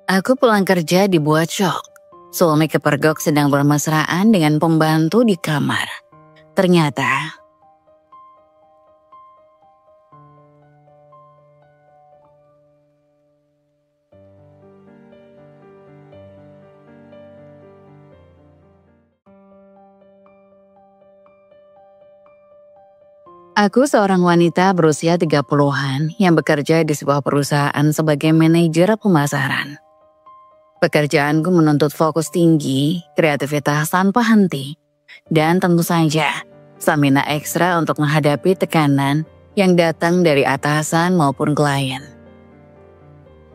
Aku pulang kerja dibuat syok. Suami kepergok sedang bermesraan dengan pembantu di kamar. Ternyata aku seorang wanita berusia 30-an yang bekerja di sebuah perusahaan sebagai manajer pemasaran. Pekerjaanku menuntut fokus tinggi, kreativitas tanpa henti, dan tentu saja stamina ekstra untuk menghadapi tekanan yang datang dari atasan maupun klien.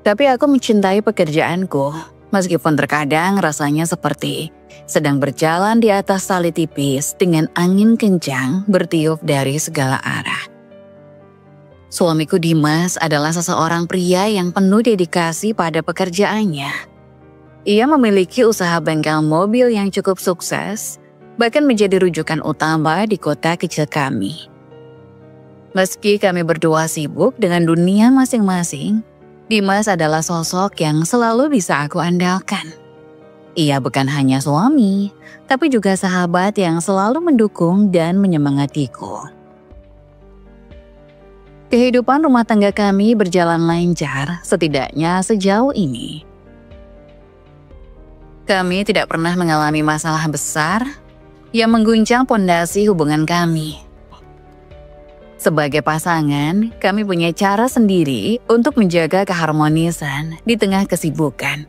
Tapi aku mencintai pekerjaanku, meskipun terkadang rasanya seperti sedang berjalan di atas tali tipis dengan angin kencang bertiup dari segala arah. Suamiku Dimas adalah seseorang pria yang penuh dedikasi pada pekerjaannya. Ia memiliki usaha bengkel mobil yang cukup sukses, bahkan menjadi rujukan utama di kota kecil kami. Meski kami berdua sibuk dengan dunia masing-masing, Dimas adalah sosok yang selalu bisa aku andalkan. Ia bukan hanya suami, tapi juga sahabat yang selalu mendukung dan menyemangatiku. Kehidupan rumah tangga kami berjalan lancar, setidaknya sejauh ini. Kami tidak pernah mengalami masalah besar yang mengguncang pondasi hubungan kami. Sebagai pasangan, kami punya cara sendiri untuk menjaga keharmonisan di tengah kesibukan.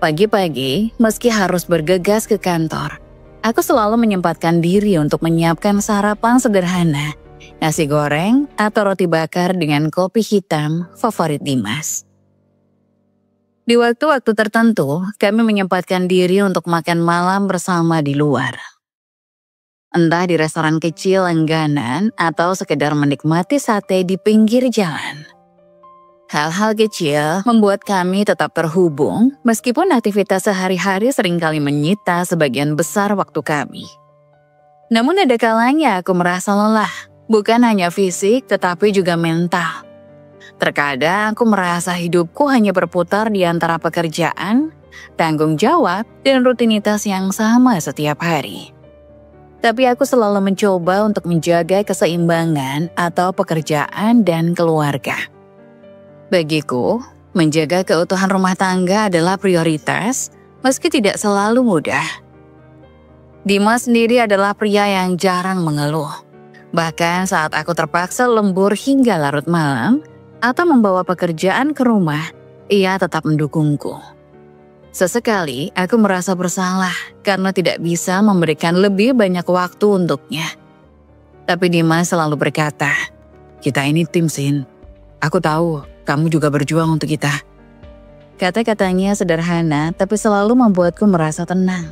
Pagi-pagi, meski harus bergegas ke kantor, aku selalu menyempatkan diri untuk menyiapkan sarapan sederhana, nasi goreng atau roti bakar dengan kopi hitam favorit Dimas. Di waktu-waktu tertentu, kami menyempatkan diri untuk makan malam bersama di luar. Entah di restoran kecil langganan atau sekedar menikmati sate di pinggir jalan. Hal-hal kecil membuat kami tetap terhubung meskipun aktivitas sehari-hari seringkali menyita sebagian besar waktu kami. Namun ada kalanya aku merasa lelah, bukan hanya fisik tetapi juga mental. Terkadang aku merasa hidupku hanya berputar di antara pekerjaan, tanggung jawab, dan rutinitas yang sama setiap hari. Tapi aku selalu mencoba untuk menjaga keseimbangan atau pekerjaan dan keluarga. Bagiku, menjaga keutuhan rumah tangga adalah prioritas, meski tidak selalu mudah. Dimas sendiri adalah pria yang jarang mengeluh. Bahkan saat aku terpaksa lembur hingga larut malam, atau membawa pekerjaan ke rumah, ia tetap mendukungku. Sesekali aku merasa bersalah karena tidak bisa memberikan lebih banyak waktu untuknya. Tapi Dimas selalu berkata, "Kita ini tim, Sin. Aku tahu kamu juga berjuang untuk kita." Kata-katanya sederhana tapi selalu membuatku merasa tenang.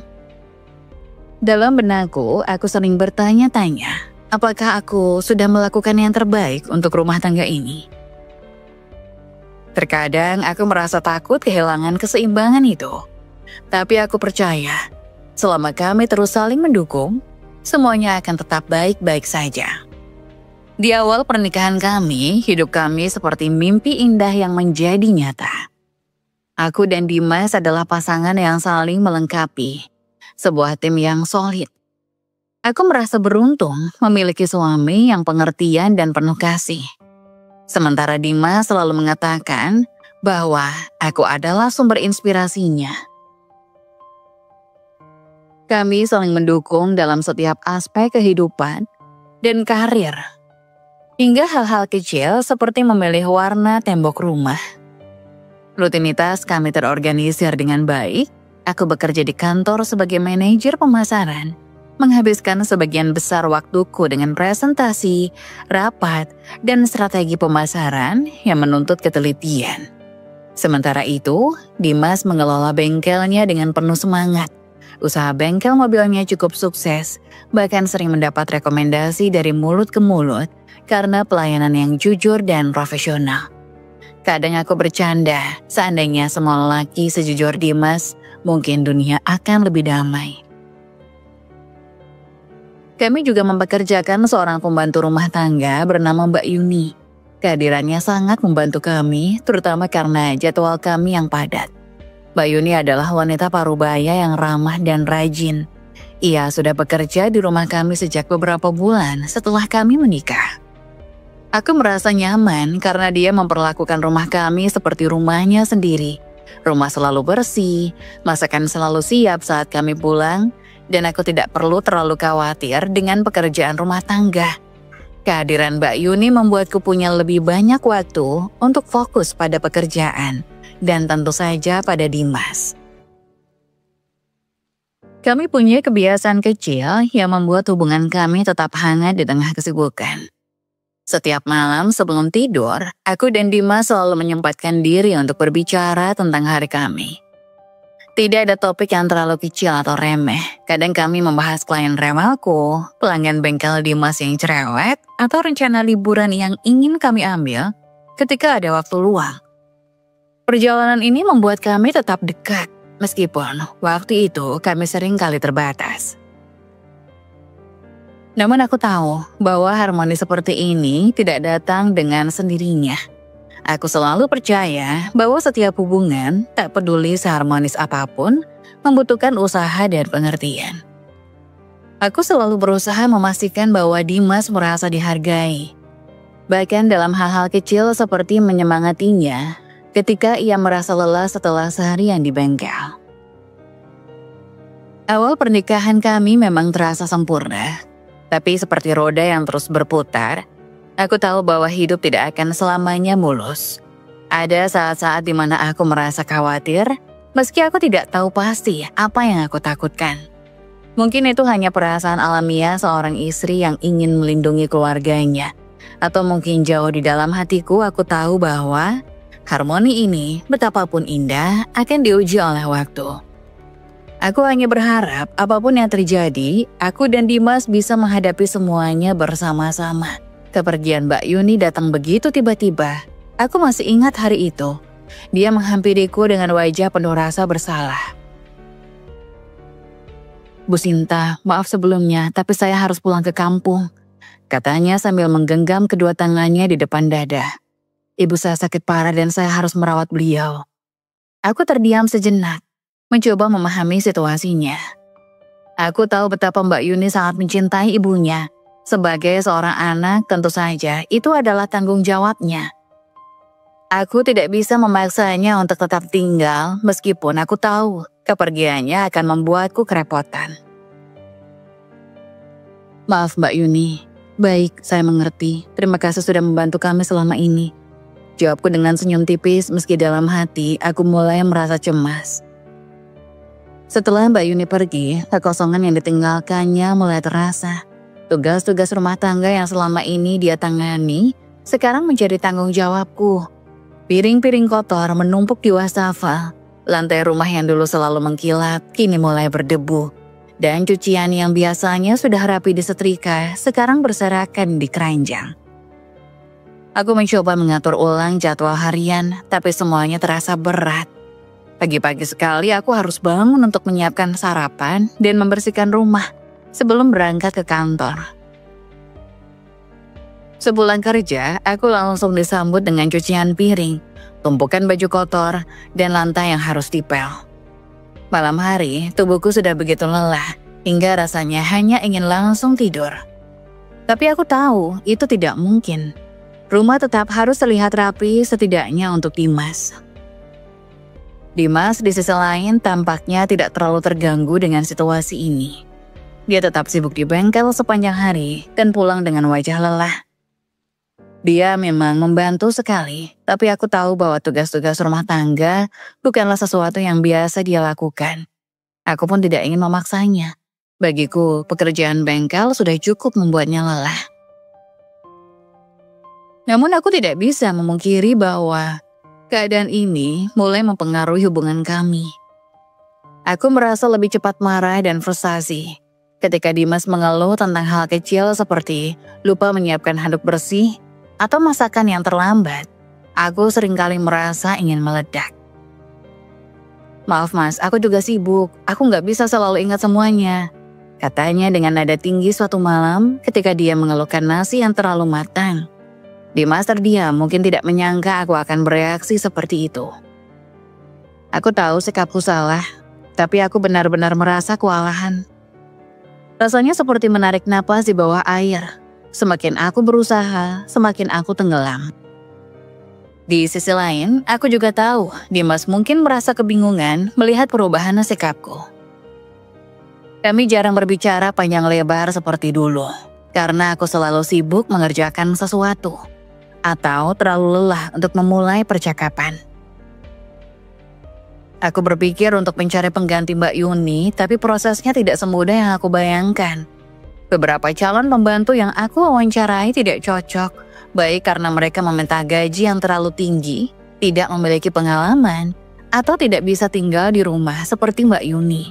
Dalam benakku, aku sering bertanya-tanya, apakah aku sudah melakukan yang terbaik untuk rumah tangga ini? Terkadang aku merasa takut kehilangan keseimbangan itu. Tapi aku percaya, selama kami terus saling mendukung, semuanya akan tetap baik-baik saja. Di awal pernikahan kami, hidup kami seperti mimpi indah yang menjadi nyata. Aku dan Dimas adalah pasangan yang saling melengkapi, sebuah tim yang solid. Aku merasa beruntung memiliki suami yang pengertian dan penuh kasih. Sementara Dimas selalu mengatakan bahwa aku adalah sumber inspirasinya. Kami saling mendukung dalam setiap aspek kehidupan dan karir. Hingga hal-hal kecil seperti memilih warna tembok rumah. Rutinitas kami terorganisir dengan baik. Aku bekerja di kantor sebagai manajer pemasaran, menghabiskan sebagian besar waktuku dengan presentasi, rapat, dan strategi pemasaran yang menuntut ketelitian. Sementara itu, Dimas mengelola bengkelnya dengan penuh semangat. Usaha bengkel mobilnya cukup sukses, bahkan sering mendapat rekomendasi dari mulut ke mulut karena pelayanan yang jujur dan profesional. Kadang aku bercanda, seandainya semua lelaki sejujur Dimas, mungkin dunia akan lebih damai. Kami juga mempekerjakan seorang pembantu rumah tangga bernama Mbak Yuni. Kehadirannya sangat membantu kami, terutama karena jadwal kami yang padat. Mbak Yuni adalah wanita parubaya yang ramah dan rajin. Ia sudah bekerja di rumah kami sejak beberapa bulan setelah kami menikah. Aku merasa nyaman karena dia memperlakukan rumah kami seperti rumahnya sendiri. Rumah selalu bersih, masakan selalu siap saat kami pulang, dan aku tidak perlu terlalu khawatir dengan pekerjaan rumah tangga. Kehadiran Mbak Yuni membuatku punya lebih banyak waktu untuk fokus pada pekerjaan, dan tentu saja pada Dimas. Kami punya kebiasaan kecil yang membuat hubungan kami tetap hangat di tengah kesibukan. Setiap malam sebelum tidur, aku dan Dimas selalu menyempatkan diri untuk berbicara tentang hari kami. Tidak ada topik yang terlalu kecil atau remeh. Kadang kami membahas klien remalku, pelanggan bengkel Dimas yang cerewet, atau rencana liburan yang ingin kami ambil ketika ada waktu luang. Perjalanan ini membuat kami tetap dekat, meskipun waktu itu kami sering kali terbatas. Namun aku tahu bahwa harmoni seperti ini tidak datang dengan sendirinya. Aku selalu percaya bahwa setiap hubungan, tak peduli seharmonis apapun, membutuhkan usaha dan pengertian. Aku selalu berusaha memastikan bahwa Dimas merasa dihargai. Bahkan dalam hal-hal kecil seperti menyemangatinya ketika ia merasa lelah setelah seharian di bengkel. Awal pernikahan kami memang terasa sempurna, tapi seperti roda yang terus berputar, aku tahu bahwa hidup tidak akan selamanya mulus. Ada saat-saat di mana aku merasa khawatir, meski aku tidak tahu pasti apa yang aku takutkan. Mungkin itu hanya perasaan alamiah seorang istri yang ingin melindungi keluarganya. Atau mungkin jauh di dalam hatiku aku tahu bahwa harmoni ini, betapapun indah, akan diuji oleh waktu. Aku hanya berharap apapun yang terjadi, aku dan Dimas bisa menghadapi semuanya bersama-sama. Kepergian Mbak Yuni datang begitu tiba-tiba. Aku masih ingat hari itu. Dia menghampiriku dengan wajah penuh rasa bersalah. "Bu Sinta, maaf sebelumnya, tapi saya harus pulang ke kampung," katanya sambil menggenggam kedua tangannya di depan dada. "Ibu saya sakit parah dan saya harus merawat beliau." Aku terdiam sejenak, mencoba memahami situasinya. Aku tahu betapa Mbak Yuni sangat mencintai ibunya. Sebagai seorang anak, tentu saja itu adalah tanggung jawabnya. Aku tidak bisa memaksanya untuk tetap tinggal, meskipun aku tahu kepergiannya akan membuatku kerepotan. "Maaf Mbak Yuni." "Baik, saya mengerti. Terima kasih sudah membantu kami selama ini," jawabku dengan senyum tipis meski dalam hati aku mulai merasa cemas. Setelah Mbak Yuni pergi, kekosongan yang ditinggalkannya mulai terasa. Tugas-tugas rumah tangga yang selama ini dia tangani, sekarang menjadi tanggung jawabku. Piring-piring kotor menumpuk di wastafel. Lantai rumah yang dulu selalu mengkilap, kini mulai berdebu. Dan cucian yang biasanya sudah rapi disetrika, sekarang berserakan di keranjang. Aku mencoba mengatur ulang jadwal harian, tapi semuanya terasa berat. Pagi-pagi sekali aku harus bangun untuk menyiapkan sarapan dan membersihkan rumah sebelum berangkat ke kantor. Sepulang kerja, aku langsung disambut dengan cucian piring, tumpukan baju kotor, dan lantai yang harus dipel. Malam hari, tubuhku sudah begitu lelah, hingga rasanya hanya ingin langsung tidur. Tapi aku tahu itu tidak mungkin. Rumah tetap harus terlihat rapi setidaknya untuk Dimas. Dimas di sisi lain tampaknya tidak terlalu terganggu dengan situasi ini. Dia tetap sibuk di bengkel sepanjang hari dan pulang dengan wajah lelah. Dia memang membantu sekali, tapi aku tahu bahwa tugas-tugas rumah tangga bukanlah sesuatu yang biasa dia lakukan. Aku pun tidak ingin memaksanya. Bagiku, pekerjaan bengkel sudah cukup membuatnya lelah. Namun aku tidak bisa memungkiri bahwa keadaan ini mulai mempengaruhi hubungan kami. Aku merasa lebih cepat marah dan frustasi ketika Dimas mengeluh tentang hal kecil seperti lupa menyiapkan handuk bersih atau masakan yang terlambat. Aku seringkali merasa ingin meledak. "Maaf mas, aku juga sibuk. Aku nggak bisa selalu ingat semuanya," katanya dengan nada tinggi suatu malam ketika dia mengeluhkan nasi yang terlalu matang. Dimas terdiam, mungkin tidak menyangka aku akan bereaksi seperti itu. Aku tahu sikapku salah, tapi aku benar-benar merasa kewalahan. Rasanya seperti menarik napas di bawah air. Semakin aku berusaha, semakin aku tenggelam. Di sisi lain, aku juga tahu Dimas mungkin merasa kebingungan melihat perubahan sikapku. Kami jarang berbicara panjang lebar seperti dulu, karena aku selalu sibuk mengerjakan sesuatu, atau terlalu lelah untuk memulai percakapan. Aku berpikir untuk mencari pengganti Mbak Yuni, tapi prosesnya tidak semudah yang aku bayangkan. Beberapa calon pembantu yang aku wawancarai tidak cocok, baik karena mereka meminta gaji yang terlalu tinggi, tidak memiliki pengalaman, atau tidak bisa tinggal di rumah seperti Mbak Yuni.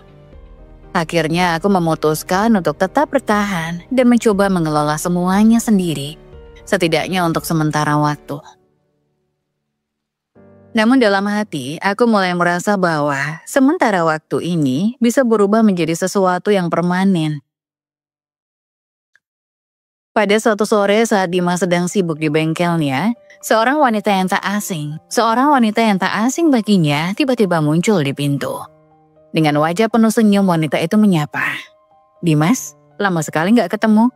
Akhirnya aku memutuskan untuk tetap bertahan dan mencoba mengelola semuanya sendiri, setidaknya untuk sementara waktu. Namun dalam hati, aku mulai merasa bahwa sementara waktu ini bisa berubah menjadi sesuatu yang permanen. Pada suatu sore saat Dimas sedang sibuk di bengkelnya, seorang wanita yang tak asing baginya tiba-tiba muncul di pintu. Dengan wajah penuh senyum, wanita itu menyapa. "Dimas, lama sekali gak ketemu."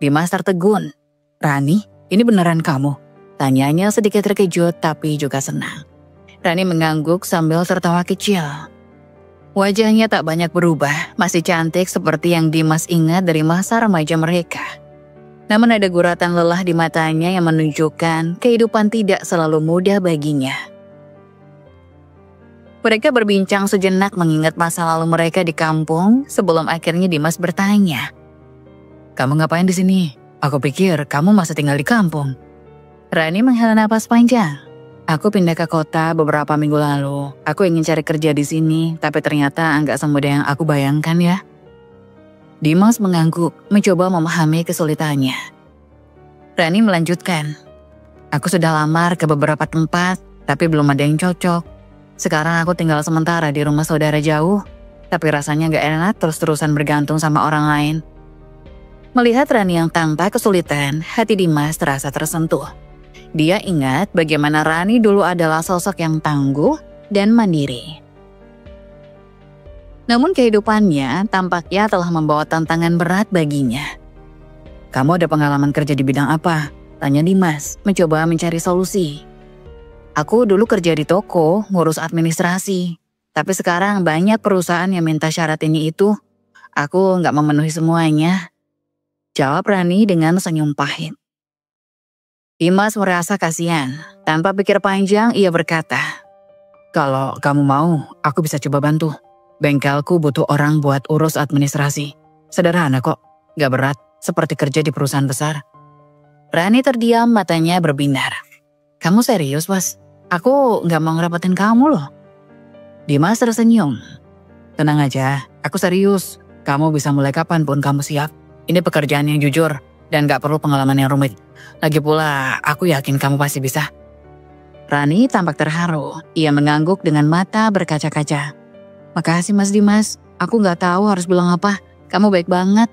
Dimas tertegun. "Rani, ini beneran kamu?" Tanyanya sedikit terkejut tapi juga senang. Rani mengangguk sambil tertawa kecil. Wajahnya tak banyak berubah, masih cantik seperti yang Dimas ingat dari masa remaja mereka. Namun ada guratan lelah di matanya yang menunjukkan kehidupan tidak selalu mudah baginya. Mereka berbincang sejenak mengingat masa lalu mereka di kampung sebelum akhirnya Dimas bertanya. "Kamu ngapain di sini? Aku pikir kamu masih tinggal di kampung." Rani menghela napas panjang. "Aku pindah ke kota beberapa minggu lalu. Aku ingin cari kerja di sini, tapi ternyata nggak semudah yang aku bayangkan ya." Dimas mengangguk, mencoba memahami kesulitannya. Rani melanjutkan. "Aku sudah lamar ke beberapa tempat, tapi belum ada yang cocok. Sekarang aku tinggal sementara di rumah saudara jauh, tapi rasanya nggak enak terus-terusan bergantung sama orang lain." Melihat Rani yang tanpa kesulitan, hati Dimas terasa tersentuh. Dia ingat bagaimana Rani dulu adalah sosok yang tangguh dan mandiri. Namun kehidupannya tampaknya telah membawa tantangan berat baginya. "Kamu ada pengalaman kerja di bidang apa?" tanya Dimas, mencoba mencari solusi. "Aku dulu kerja di toko, ngurus administrasi. Tapi sekarang banyak perusahaan yang minta syarat ini itu. Aku nggak memenuhi semuanya," jawab Rani dengan senyum pahit. Dimas merasa kasihan. Tanpa pikir panjang, ia berkata, "Kalau kamu mau, aku bisa coba bantu. Bengkelku butuh orang buat urus administrasi. Sederhana kok, gak berat, seperti kerja di perusahaan besar." Rani terdiam, matanya berbinar. "Kamu serius, Bos? Aku gak mau ngerepotin kamu loh." Dimas tersenyum. "Tenang aja, aku serius. Kamu bisa mulai kapanpun kamu siap. Ini pekerjaan yang jujur dan gak perlu pengalaman yang rumit. Lagi pula, aku yakin kamu pasti bisa." Rani tampak terharu. Ia mengangguk dengan mata berkaca-kaca. "Makasih Mas Dimas, aku gak tahu harus bilang apa. Kamu baik banget."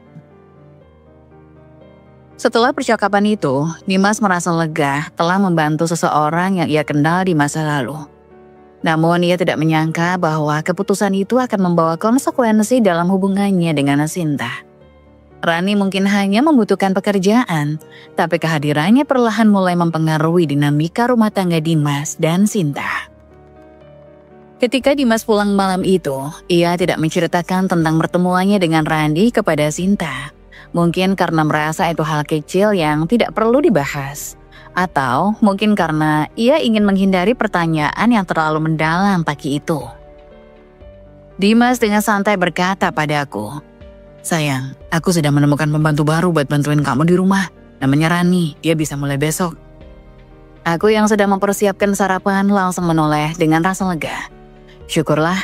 Setelah percakapan itu, Dimas merasa lega telah membantu seseorang yang ia kenal di masa lalu. Namun ia tidak menyangka bahwa keputusan itu akan membawa konsekuensi dalam hubungannya dengan Sinta. Rani mungkin hanya membutuhkan pekerjaan, tapi kehadirannya perlahan mulai mempengaruhi dinamika rumah tangga Dimas dan Sinta. Ketika Dimas pulang malam itu, ia tidak menceritakan tentang pertemuannya dengan Randi kepada Sinta. Mungkin karena merasa itu hal kecil yang tidak perlu dibahas. Atau mungkin karena ia ingin menghindari pertanyaan yang terlalu mendalam pagi itu. Dimas dengan santai berkata padaku, "Sayang, aku sudah menemukan pembantu baru buat bantuin kamu di rumah. Namanya Rani, dia bisa mulai besok." Aku yang sedang mempersiapkan sarapan langsung menoleh dengan rasa lega. "Syukurlah.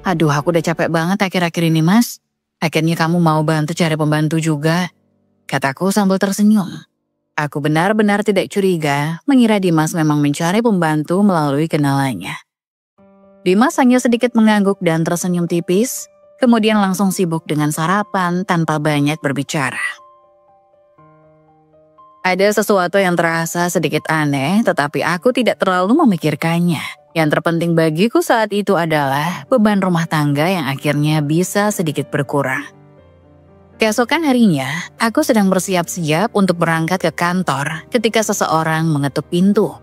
Aduh, aku udah capek banget akhir-akhir ini, Mas. Akhirnya kamu mau bantu cari pembantu juga," kataku sambil tersenyum. Aku benar-benar tidak curiga mengira Dimas memang mencari pembantu melalui kenalannya. Dimas hanya sedikit mengangguk dan tersenyum tipis, kemudian langsung sibuk dengan sarapan tanpa banyak berbicara. Ada sesuatu yang terasa sedikit aneh, tetapi aku tidak terlalu memikirkannya. Yang terpenting bagiku saat itu adalah beban rumah tangga yang akhirnya bisa sedikit berkurang. Keesokan harinya, aku sedang bersiap-siap untuk berangkat ke kantor ketika seseorang mengetuk pintu.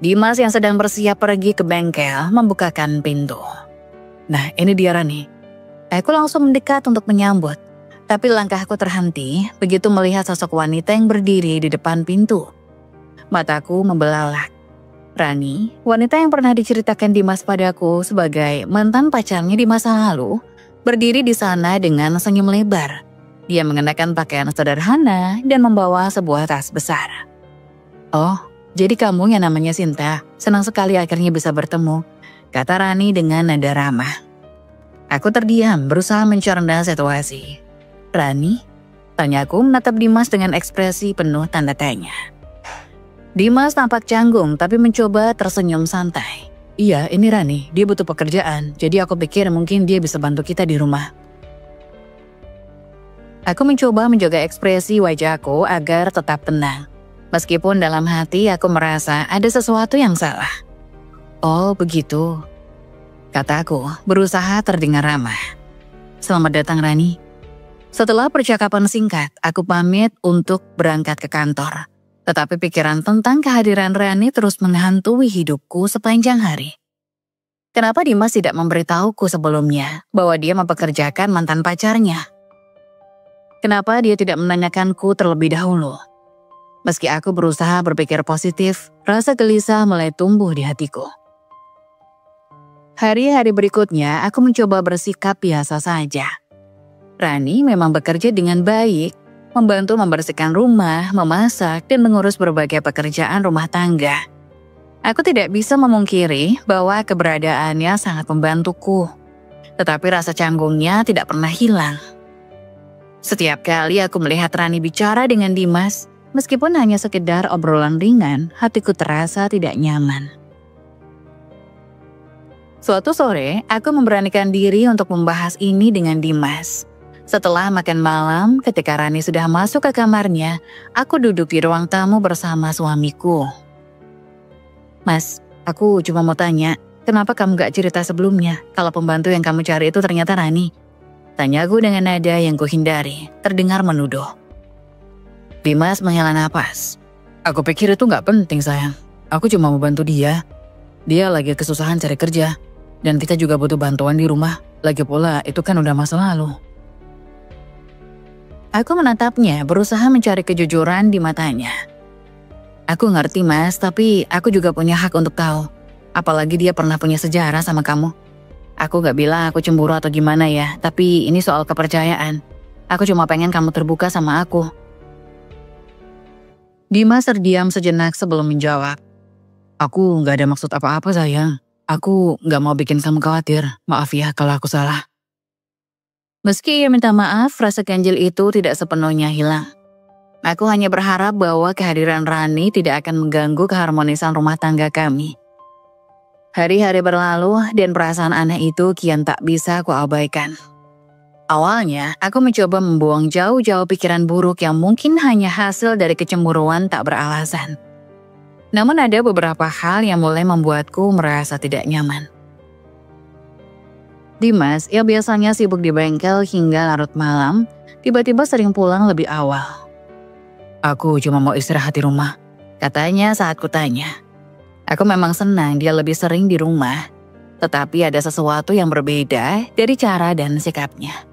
Dimas yang sedang bersiap pergi ke bengkel membukakan pintu. Nah, ini dia Rani. Aku langsung mendekat untuk menyambut. Tapi langkahku terhenti begitu melihat sosok wanita yang berdiri di depan pintu. Mataku membelalak. Rani, wanita yang pernah diceritakan Dimas padaku sebagai mantan pacarnya di masa lalu, berdiri di sana dengan senyum lebar. Dia mengenakan pakaian sederhana dan membawa sebuah tas besar. "Oh, jadi kamu yang namanya Sinta. Senang sekali akhirnya bisa bertemu," kata Rani dengan nada ramah. Aku terdiam berusaha mencerna situasi. "Rani?" tanyaku menatap Dimas dengan ekspresi penuh tanda tanya. Dimas tampak canggung tapi mencoba tersenyum santai. "Iya, ini Rani, dia butuh pekerjaan, jadi aku pikir mungkin dia bisa bantu kita di rumah." Aku mencoba menjaga ekspresi wajahku agar tetap tenang. Meskipun dalam hati aku merasa ada sesuatu yang salah. "Oh, begitu," kataku, berusaha terdengar ramah. "Selamat datang Rani." Setelah percakapan singkat, aku pamit untuk berangkat ke kantor. Tetapi pikiran tentang kehadiran Rani terus menghantui hidupku sepanjang hari. Kenapa Dimas tidak memberitahuku sebelumnya bahwa dia mempekerjakan mantan pacarnya? Kenapa dia tidak menanyakanku terlebih dahulu? Meski aku berusaha berpikir positif, rasa gelisah mulai tumbuh di hatiku. Hari-hari berikutnya aku mencoba bersikap biasa saja. Rani memang bekerja dengan baik, membantu membersihkan rumah, memasak, dan mengurus berbagai pekerjaan rumah tangga. Aku tidak bisa memungkiri bahwa keberadaannya sangat membantuku, tetapi rasa canggungnya tidak pernah hilang. Setiap kali aku melihat Rani bicara dengan Dimas, meskipun hanya sekedar obrolan ringan, hatiku terasa tidak nyaman. Suatu sore, aku memberanikan diri untuk membahas ini dengan Dimas. Setelah makan malam, ketika Rani sudah masuk ke kamarnya, aku duduk di ruang tamu bersama suamiku. "Mas, aku cuma mau tanya, kenapa kamu gak cerita sebelumnya kalau pembantu yang kamu cari itu ternyata Rani?" tanyaku dengan nada yang kuhindari, terdengar menuduh. Dimas menghela napas. "Aku pikir itu gak penting sayang. Aku cuma mau bantu dia. Dia lagi kesusahan cari kerja. Dan kita juga butuh bantuan di rumah. Lagi pula itu kan udah masa lalu." Aku menatapnya, berusaha mencari kejujuran di matanya. "Aku ngerti Mas, tapi aku juga punya hak untuk tahu. Apalagi dia pernah punya sejarah sama kamu. Aku gak bilang aku cemburu atau gimana ya, tapi ini soal kepercayaan. Aku cuma pengen kamu terbuka sama aku." Dimas terdiam sejenak sebelum menjawab. "Aku gak ada maksud apa-apa sayang. Aku gak mau bikin kamu khawatir. Maaf ya kalau aku salah." Meski ia minta maaf, rasa ganjil itu tidak sepenuhnya hilang. Aku hanya berharap bahwa kehadiran Rani tidak akan mengganggu keharmonisan rumah tangga kami. Hari-hari berlalu dan perasaan aneh itu kian tak bisa kuabaikan. Awalnya, aku mencoba membuang jauh-jauh pikiran buruk yang mungkin hanya hasil dari kecemburuan tak beralasan. Namun ada beberapa hal yang mulai membuatku merasa tidak nyaman. Dimas, yang biasanya sibuk di bengkel hingga larut malam, tiba-tiba sering pulang lebih awal. "Aku cuma mau istirahat di rumah," katanya saat kutanya. Aku memang senang dia lebih sering di rumah, tetapi ada sesuatu yang berbeda dari cara dan sikapnya.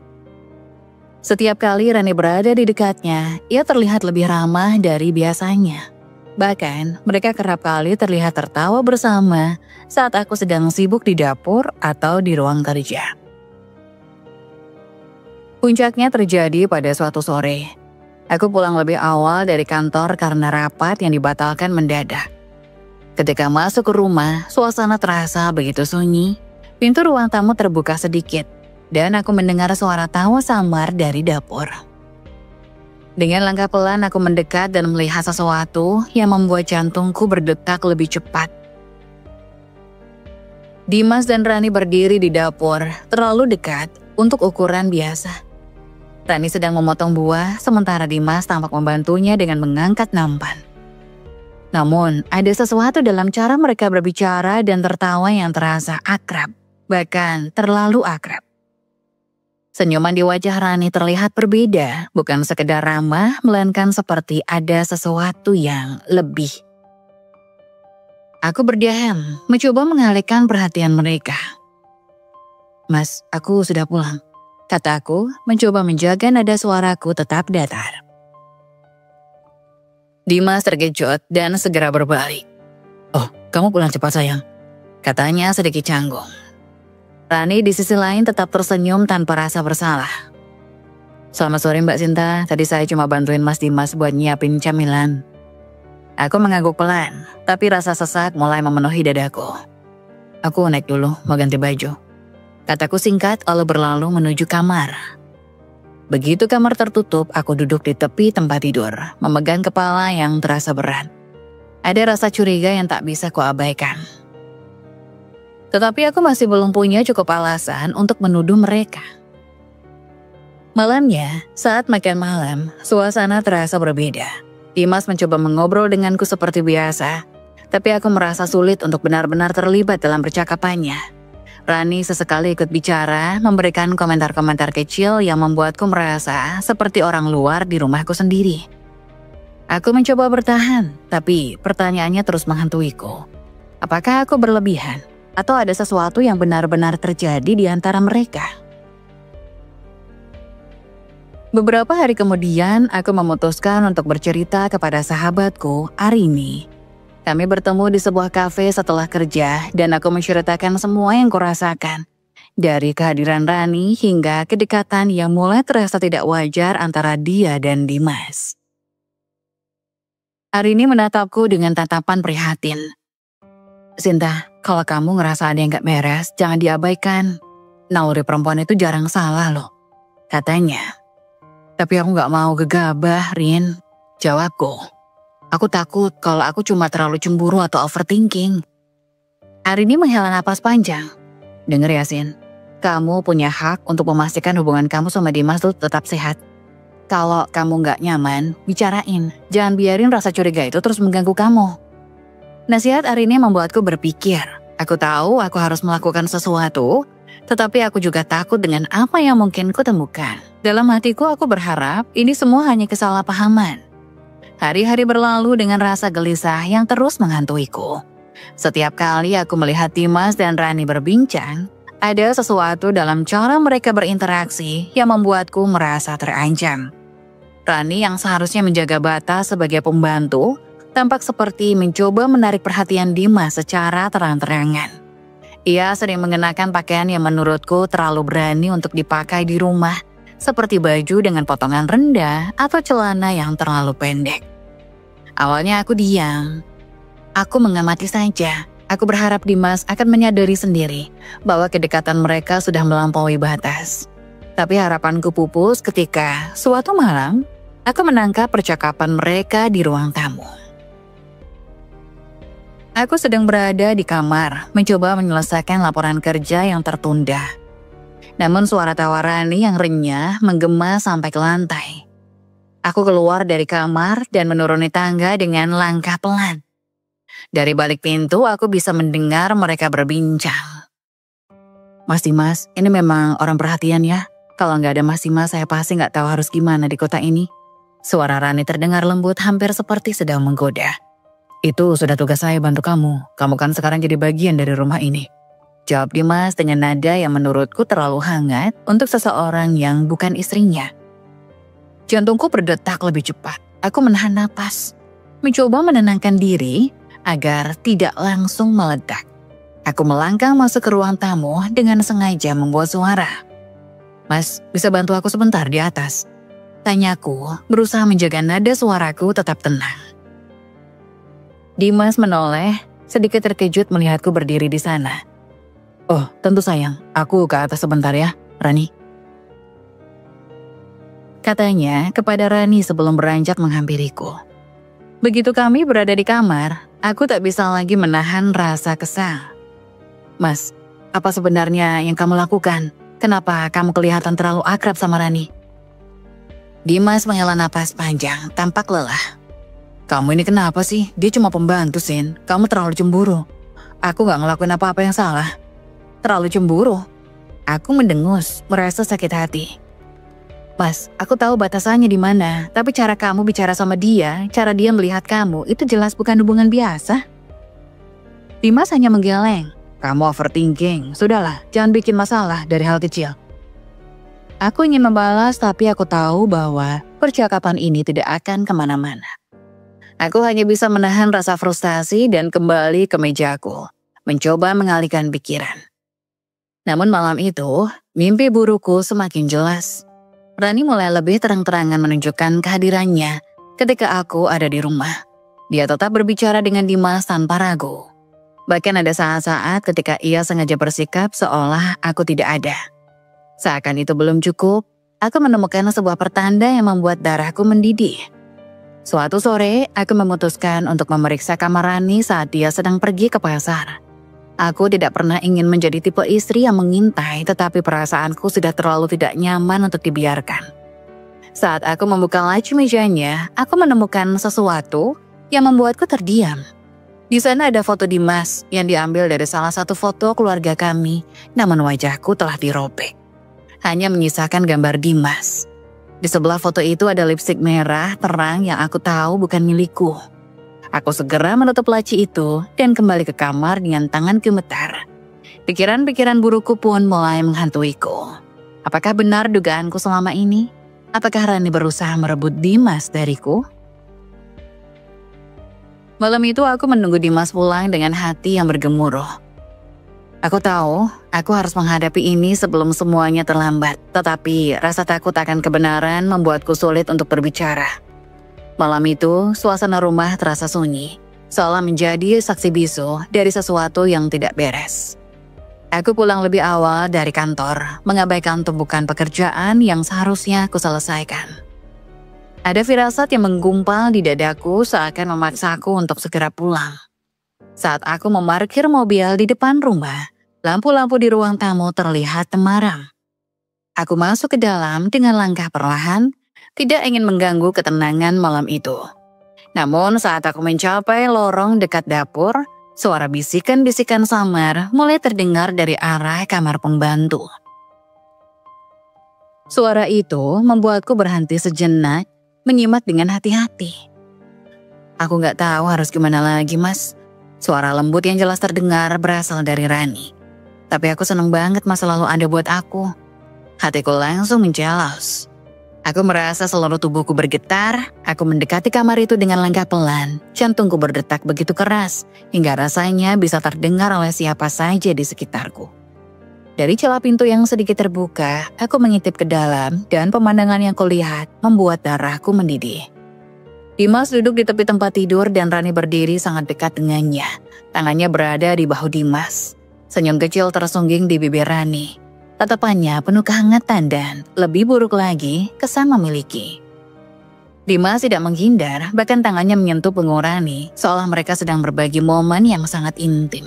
Setiap kali Rani berada di dekatnya, ia terlihat lebih ramah dari biasanya. Bahkan, mereka kerap kali terlihat tertawa bersama saat aku sedang sibuk di dapur atau di ruang kerja. Puncaknya terjadi pada suatu sore. Aku pulang lebih awal dari kantor karena rapat yang dibatalkan mendadak. Ketika masuk ke rumah, suasana terasa begitu sunyi. Pintu ruang tamu terbuka sedikit, dan aku mendengar suara tawa samar dari dapur. Dengan langkah pelan aku mendekat dan melihat sesuatu yang membuat jantungku berdetak lebih cepat. Dimas dan Rani berdiri di dapur, terlalu dekat untuk ukuran biasa. Rani sedang memotong buah, sementara Dimas tampak membantunya dengan mengangkat nampan. Namun, ada sesuatu dalam cara mereka berbicara dan tertawa yang terasa akrab, bahkan terlalu akrab. Senyuman di wajah Rani terlihat berbeda, bukan sekedar ramah, melainkan seperti ada sesuatu yang lebih. Aku berdiam, mencoba mengalihkan perhatian mereka. "Mas, aku sudah pulang," kataku, mencoba menjaga nada suaraku tetap datar. Dimas terkejut dan segera berbalik. "Oh, kamu pulang cepat sayang," katanya sedikit canggung. Rani di sisi lain tetap tersenyum tanpa rasa bersalah. "Selamat sore Mbak Sinta, tadi saya cuma bantuin Mas Dimas buat nyiapin camilan." Aku mengangguk pelan, tapi rasa sesak mulai memenuhi dadaku. "Aku naik dulu, mau ganti baju," kataku singkat lalu berlalu menuju kamar. Begitu kamar tertutup, aku duduk di tepi tempat tidur, memegang kepala yang terasa berat. Ada rasa curiga yang tak bisa kuabaikan. Tetapi aku masih belum punya cukup alasan untuk menuduh mereka. Malamnya, saat makan malam, suasana terasa berbeda. Dimas mencoba mengobrol denganku seperti biasa, tapi aku merasa sulit untuk benar-benar terlibat dalam percakapannya. Rani sesekali ikut bicara, memberikan komentar-komentar kecil yang membuatku merasa seperti orang luar di rumahku sendiri. Aku mencoba bertahan, tapi pertanyaannya terus menghantuiku. Apakah aku berlebihan? Atau ada sesuatu yang benar-benar terjadi di antara mereka? Beberapa hari kemudian, aku memutuskan untuk bercerita kepada sahabatku, Arini. Kami bertemu di sebuah kafe setelah kerja dan aku menceritakan semua yang kurasakan. Dari kehadiran Rani hingga kedekatan yang mulai terasa tidak wajar antara dia dan Dimas. Arini menatapku dengan tatapan prihatin. "Sinta, kalau kamu ngerasa ada yang gak beres, jangan diabaikan. Naluri perempuan itu jarang salah loh," katanya. "Tapi aku gak mau gegabah, Rin," jawabku. "Aku takut kalau aku cuma terlalu cemburu atau overthinking." Arini menghela napas panjang. "Dengar ya Sin, kamu punya hak untuk memastikan hubungan kamu sama Dimas tuh tetap sehat. Kalau kamu gak nyaman, bicarain. Jangan biarin rasa curiga itu terus mengganggu kamu." Nasihat Arini membuatku berpikir. Aku tahu aku harus melakukan sesuatu, tetapi aku juga takut dengan apa yang mungkin kutemukan. Dalam hatiku aku berharap ini semua hanya kesalahpahaman. Hari-hari berlalu dengan rasa gelisah yang terus menghantuiku. Setiap kali aku melihat Dimas dan Rani berbincang, ada sesuatu dalam cara mereka berinteraksi yang membuatku merasa terancam. Rani yang seharusnya menjaga batas sebagai pembantu, tampak seperti mencoba menarik perhatian Dimas secara terang-terangan. Ia sering mengenakan pakaian yang menurutku terlalu berani untuk dipakai di rumah, seperti baju dengan potongan rendah atau celana yang terlalu pendek. Awalnya aku diam. Aku mengamati saja. Aku berharap Dimas akan menyadari sendiri bahwa kedekatan mereka sudah melampaui batas. Tapi harapanku pupus ketika suatu malam aku menangkap percakapan mereka di ruang tamu. Aku sedang berada di kamar, mencoba menyelesaikan laporan kerja yang tertunda. Namun suara tawa Rani yang renyah menggema sampai ke lantai. Aku keluar dari kamar dan menuruni tangga dengan langkah pelan. Dari balik pintu aku bisa mendengar mereka berbincang. "Mas Dimas, ini memang orang perhatian ya. Kalau nggak ada Mas Dimas, saya pasti nggak tahu harus gimana di kota ini." Suara Rani terdengar lembut hampir seperti sedang menggoda. "Itu sudah tugas saya bantu kamu. Kamu kan sekarang jadi bagian dari rumah ini," jawab Dimas dengan nada yang menurutku terlalu hangat untuk seseorang yang bukan istrinya. Jantungku berdetak lebih cepat. Aku menahan napas, mencoba menenangkan diri agar tidak langsung meledak. Aku melangkah masuk ke ruang tamu dengan sengaja membuat suara. "Mas, bisa bantu aku sebentar di atas?" tanyaku, berusaha menjaga nada suaraku tetap tenang. Dimas menoleh, sedikit terkejut melihatku berdiri di sana. "Oh, tentu sayang. Aku ke atas sebentar ya, Rani," katanya kepada Rani sebelum beranjak menghampiriku. Begitu kami berada di kamar, aku tak bisa lagi menahan rasa kesal. "Mas, apa sebenarnya yang kamu lakukan? Kenapa kamu kelihatan terlalu akrab sama Rani?" Dimas menghela napas panjang, tampak lelah. Kamu ini kenapa sih? Dia cuma pembantu, Sin. Kamu terlalu cemburu. Aku gak ngelakuin apa-apa yang salah. Terlalu cemburu? Aku mendengus, merasa sakit hati. Mas, aku tahu batasannya di mana, tapi cara kamu bicara sama dia, cara dia melihat kamu, itu jelas bukan hubungan biasa. Dimas hanya menggeleng. Kamu overthinking. Sudahlah, jangan bikin masalah dari hal kecil. Aku ingin membalas, tapi aku tahu bahwa percakapan ini tidak akan kemana-mana. Aku hanya bisa menahan rasa frustasi dan kembali ke mejaku, mencoba mengalihkan pikiran. Namun malam itu, mimpi burukku semakin jelas. Rani mulai lebih terang-terangan menunjukkan kehadirannya ketika aku ada di rumah. Dia tetap berbicara dengan Dimas tanpa ragu. Bahkan ada saat-saat ketika ia sengaja bersikap seolah aku tidak ada. Seakan itu belum cukup, aku menemukan sebuah pertanda yang membuat darahku mendidih. Suatu sore, aku memutuskan untuk memeriksa kamar Rani saat dia sedang pergi ke pasar. Aku tidak pernah ingin menjadi tipe istri yang mengintai, tetapi perasaanku sudah terlalu tidak nyaman untuk dibiarkan. Saat aku membuka laci mejanya, aku menemukan sesuatu yang membuatku terdiam. Di sana ada foto Dimas yang diambil dari salah satu foto keluarga kami, namun wajahku telah dirobek. Hanya menyisakan gambar Dimas. Di sebelah foto itu ada lipstik merah terang yang aku tahu bukan milikku. Aku segera menutup laci itu dan kembali ke kamar dengan tangan gemetar. Pikiran-pikiran burukku pun mulai menghantuiku. Apakah benar dugaanku selama ini? Apakah Rani berusaha merebut Dimas dariku? Malam itu aku menunggu Dimas pulang dengan hati yang bergemuruh. Aku tahu, aku harus menghadapi ini sebelum semuanya terlambat. Tetapi rasa takut akan kebenaran membuatku sulit untuk berbicara. Malam itu, suasana rumah terasa sunyi, seolah menjadi saksi bisu dari sesuatu yang tidak beres. Aku pulang lebih awal dari kantor, mengabaikan tumpukan pekerjaan yang seharusnya aku selesaikan. Ada firasat yang menggumpal di dadaku seakan memaksaku untuk segera pulang. Saat aku memarkir mobil di depan rumah, lampu-lampu di ruang tamu terlihat temaram. Aku masuk ke dalam dengan langkah perlahan, tidak ingin mengganggu ketenangan malam itu. Namun saat aku mencapai lorong dekat dapur, suara bisikan-bisikan samar mulai terdengar dari arah kamar pembantu. Suara itu membuatku berhenti sejenak, menyimak dengan hati-hati. Aku gak tahu harus gimana lagi, Mas. Suara lembut yang jelas terdengar berasal dari Rani. Tapi aku seneng banget masa lalu ada buat aku. Hatiku langsung menjelos. Aku merasa seluruh tubuhku bergetar. Aku mendekati kamar itu dengan langkah pelan. Jantungku berdetak begitu keras, hingga rasanya bisa terdengar oleh siapa saja di sekitarku. Dari celah pintu yang sedikit terbuka, aku mengintip ke dalam dan pemandangan yang kulihat membuat darahku mendidih. Dimas duduk di tepi tempat tidur dan Rani berdiri sangat dekat dengannya. Tangannya berada di bahu Dimas. Senyum kecil tersungging di bibir Rani. Tatapannya penuh kehangatan dan, lebih buruk lagi, kesan memiliki. Dimas tidak menghindar, bahkan tangannya menyentuh punggung Rani, seolah mereka sedang berbagi momen yang sangat intim.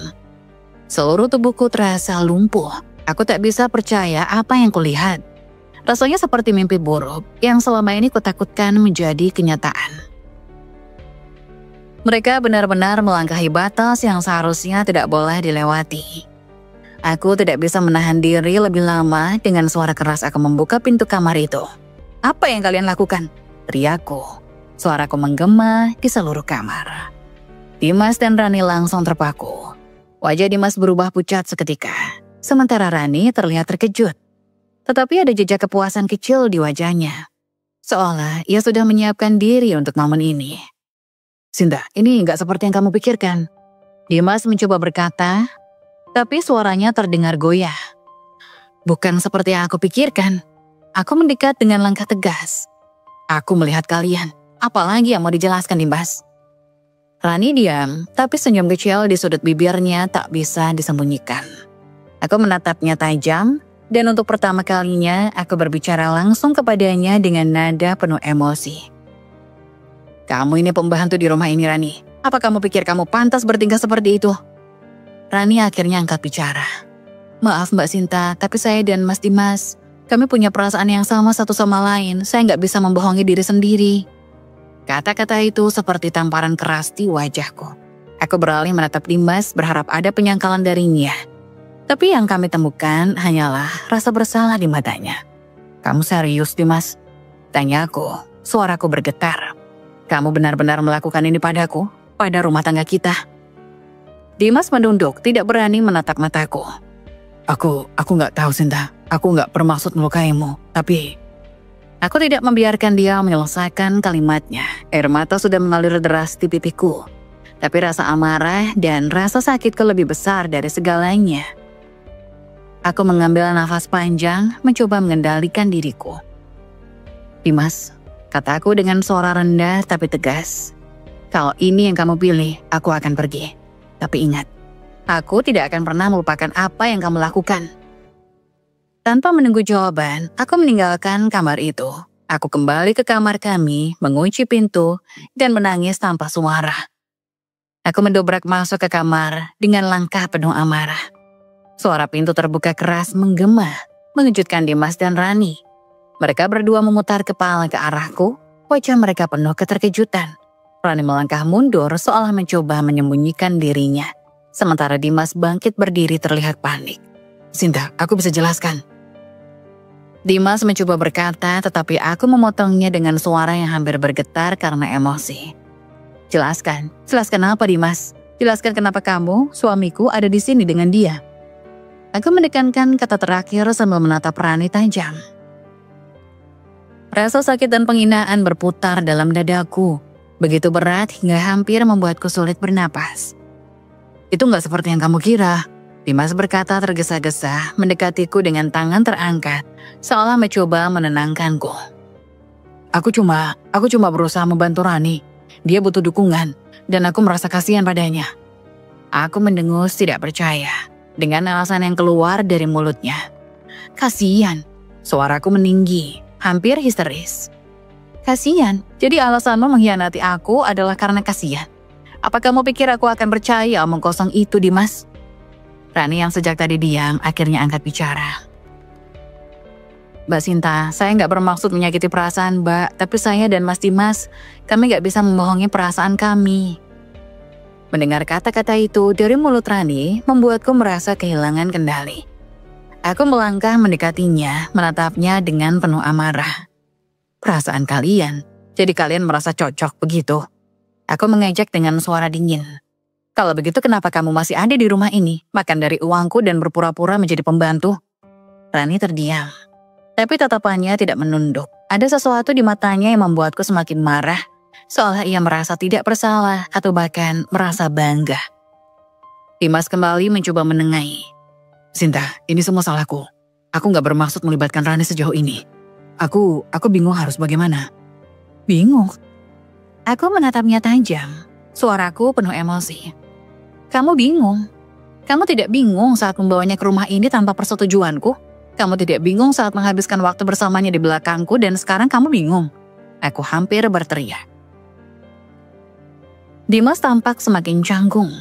Seluruh tubuhku terasa lumpuh. Aku tak bisa percaya apa yang kulihat. Rasanya seperti mimpi buruk yang selama ini kutakutkan menjadi kenyataan. Mereka benar-benar melangkahi batas yang seharusnya tidak boleh dilewati. Aku tidak bisa menahan diri lebih lama. Dengan suara keras aku membuka pintu kamar itu. Apa yang kalian lakukan? Teriakku. Suaraku menggema di seluruh kamar. Dimas dan Rani langsung terpaku. Wajah Dimas berubah pucat seketika. Sementara Rani terlihat terkejut. Tetapi ada jejak kepuasan kecil di wajahnya. Seolah ia sudah menyiapkan diri untuk momen ini. Sinta, ini nggak seperti yang kamu pikirkan. Dimas mencoba berkata, tapi suaranya terdengar goyah. Bukan seperti yang aku pikirkan. Aku mendekat dengan langkah tegas. Aku melihat kalian. Apalagi yang mau dijelaskan, Dimas? Rani diam, tapi senyum kecil di sudut bibirnya tak bisa disembunyikan. Aku menatapnya tajam, dan untuk pertama kalinya aku berbicara langsung kepadanya dengan nada penuh emosi. Kamu ini pembantu di rumah ini, Rani. Apa kamu pikir kamu pantas bertingkah seperti itu? Rani akhirnya angkat bicara. Maaf Mbak Sinta, tapi saya dan Mas Dimas, Kami punya perasaan yang sama satu sama lain. Saya nggak bisa membohongi diri sendiri. Kata-kata itu seperti tamparan keras di wajahku. Aku beralih menatap Dimas berharap ada penyangkalan darinya. Tapi yang kami temukan hanyalah rasa bersalah di matanya. Kamu serius, Dimas? Tanya aku, suaraku bergetar. Kamu benar-benar melakukan ini padaku? Pada rumah tangga kita? Dimas menunduk, tidak berani menatap mataku. Aku nggak tahu, Sinta. Aku nggak bermaksud melukaimu, tapi... Aku tidak membiarkan dia menyelesaikan kalimatnya. Air mata sudah mengalir deras di pipiku. Tapi rasa amarah dan rasa sakitku lebih besar dari segalanya. Aku mengambil nafas panjang, mencoba mengendalikan diriku. Dimas, kataku dengan suara rendah tapi tegas. Kalau ini yang kamu pilih, aku akan pergi. Tapi ingat, aku tidak akan pernah melupakan apa yang kamu lakukan. Tanpa menunggu jawaban, aku meninggalkan kamar itu. Aku kembali ke kamar kami, mengunci pintu, dan menangis tanpa suara. Aku mendobrak masuk ke kamar dengan langkah penuh amarah. Suara pintu terbuka keras menggema, mengejutkan Dimas dan Rani. Mereka berdua memutar kepala ke arahku, wajah mereka penuh keterkejutan. Rani melangkah mundur seolah mencoba menyembunyikan dirinya. Sementara Dimas bangkit berdiri terlihat panik. Sinta, aku bisa jelaskan. Dimas mencoba berkata, tetapi aku memotongnya dengan suara yang hampir bergetar karena emosi. Jelaskan apa Dimas? Jelaskan kenapa kamu, suamiku, ada di sini dengan dia. Aku menekankan kata terakhir sambil menatap Rani tajam. Rasa sakit dan penghinaan berputar dalam dadaku. Begitu berat hingga hampir membuatku sulit bernapas. Itu gak seperti yang kamu kira. Dimas berkata tergesa-gesa, mendekatiku dengan tangan terangkat, seolah mencoba menenangkanku. Aku cuma berusaha membantu Rani. Dia butuh dukungan, dan aku merasa kasihan padanya. Aku mendengus tidak percaya, dengan alasan yang keluar dari mulutnya. Kasihan, suaraku meninggi, hampir histeris. Kasihan, jadi alasanmu mengkhianati aku adalah karena kasihan. Apa kamu pikir aku akan percaya omong kosong itu, Dimas? Rani yang sejak tadi diam akhirnya angkat bicara. Mbak Sinta, saya nggak bermaksud menyakiti perasaan Mbak, tapi saya dan Mas Dimas, kami nggak bisa membohongi perasaan kami. Mendengar kata-kata itu dari mulut Rani membuatku merasa kehilangan kendali. Aku melangkah mendekatinya, menatapnya dengan penuh amarah. Perasaan kalian, jadi kalian merasa cocok begitu? Aku mengejek dengan suara dingin. Kalau begitu kenapa kamu masih ada di rumah ini, makan dari uangku dan berpura-pura menjadi pembantu? Rani terdiam. Tapi tatapannya tidak menunduk. Ada sesuatu di matanya yang membuatku semakin marah, seolah ia merasa tidak bersalah atau bahkan merasa bangga. Dimas kembali mencoba menengahi. Sinta, ini semua salahku. Aku gak bermaksud melibatkan Rani sejauh ini. Aku bingung harus bagaimana. Bingung? Aku menatapnya tajam. Suaraku penuh emosi. Kamu bingung? Kamu tidak bingung saat membawanya ke rumah ini tanpa persetujuanku? Kamu tidak bingung saat menghabiskan waktu bersamanya di belakangku dan sekarang kamu bingung? Aku hampir berteriak. Dimas tampak semakin canggung,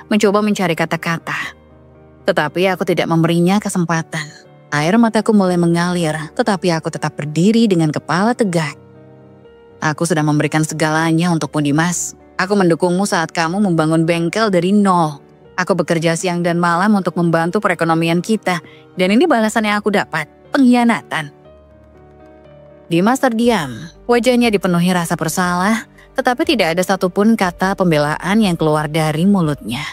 mencoba mencari kata-kata. Tetapi aku tidak memberinya kesempatan. Air mataku mulai mengalir, tetapi aku tetap berdiri dengan kepala tegak. Aku sudah memberikan segalanya untukmu, Dimas. Aku mendukungmu saat kamu membangun bengkel dari nol. Aku bekerja siang dan malam untuk membantu perekonomian kita. Dan ini balasan yang aku dapat, pengkhianatan. Dimas terdiam, wajahnya dipenuhi rasa bersalah, tetapi tidak ada satupun kata pembelaan yang keluar dari mulutnya.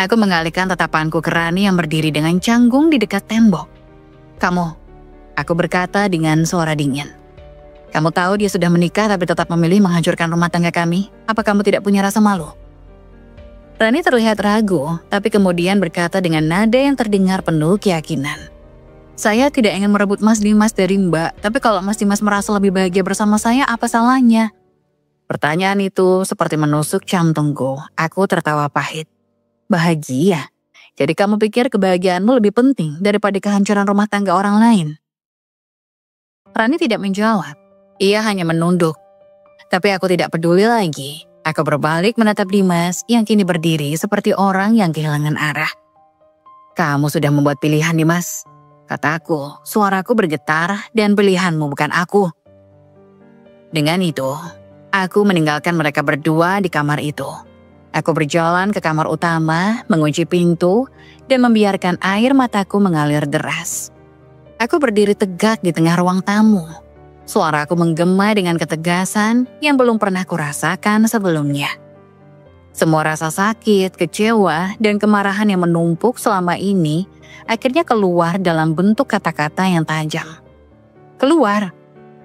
Aku mengalihkan tatapanku ke Rani yang berdiri dengan canggung di dekat tembok. Kamu, aku berkata dengan suara dingin. Kamu tahu dia sudah menikah tapi tetap memilih menghancurkan rumah tangga kami. Apa kamu tidak punya rasa malu? Rani terlihat ragu, tapi kemudian berkata dengan nada yang terdengar penuh keyakinan. Saya tidak ingin merebut Mas Dimas dari Mbak, tapi kalau Mas Dimas merasa lebih bahagia bersama saya, apa salahnya? Pertanyaan itu seperti menusuk jantungku. Aku tertawa pahit. Bahagia? Jadi kamu pikir kebahagiaanmu lebih penting daripada kehancuran rumah tangga orang lain? Rani tidak menjawab. Ia hanya menunduk. Tapi aku tidak peduli lagi. Aku berbalik menatap Dimas yang kini berdiri seperti orang yang kehilangan arah. Kamu sudah membuat pilihan, Dimas. kataku. Suaraku bergetar dan pilihanmu bukan aku. Dengan itu, aku meninggalkan mereka berdua di kamar itu. Aku berjalan ke kamar utama, mengunci pintu, dan membiarkan air mataku mengalir deras. Aku berdiri tegak di tengah ruang tamu. Suaraku menggema dengan ketegasan yang belum pernah kurasakan sebelumnya. Semua rasa sakit, kecewa, dan kemarahan yang menumpuk selama ini akhirnya keluar dalam bentuk kata-kata yang tajam. Keluar,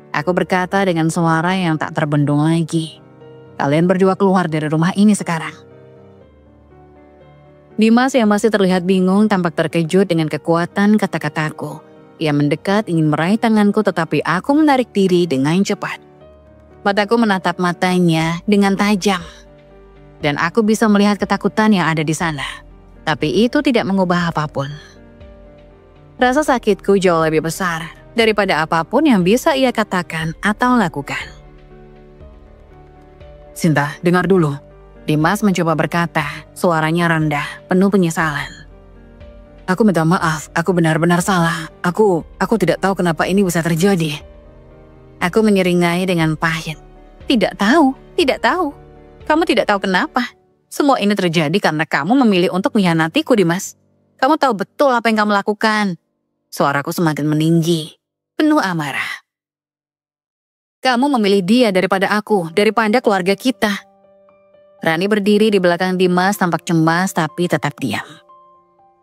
aku berkata dengan suara yang tak terbendung lagi. Kalian berdua keluar dari rumah ini sekarang. Dimas yang masih terlihat bingung tampak terkejut dengan kekuatan kata-kataku. Ia mendekat ingin meraih tanganku tetapi aku menarik diri dengan cepat. Mataku menatap matanya dengan tajam. Dan aku bisa melihat ketakutan yang ada di sana. Tapi itu tidak mengubah apapun. Rasa sakitku jauh lebih besar daripada apapun yang bisa ia katakan atau lakukan. Sinta, dengar dulu. Dimas mencoba berkata, suaranya rendah, penuh penyesalan. Aku minta maaf, aku benar-benar salah. Aku tidak tahu kenapa ini bisa terjadi. Aku menyeringai dengan pahit. Tidak tahu. Kamu tidak tahu kenapa. Semua ini terjadi karena kamu memilih untuk mengkhianatiku, Dimas. Kamu tahu betul apa yang kamu lakukan. Suaraku semakin meninggi, penuh amarah. Kamu memilih dia daripada aku, daripada keluarga kita. Rani berdiri di belakang Dimas tampak cemas tapi tetap diam.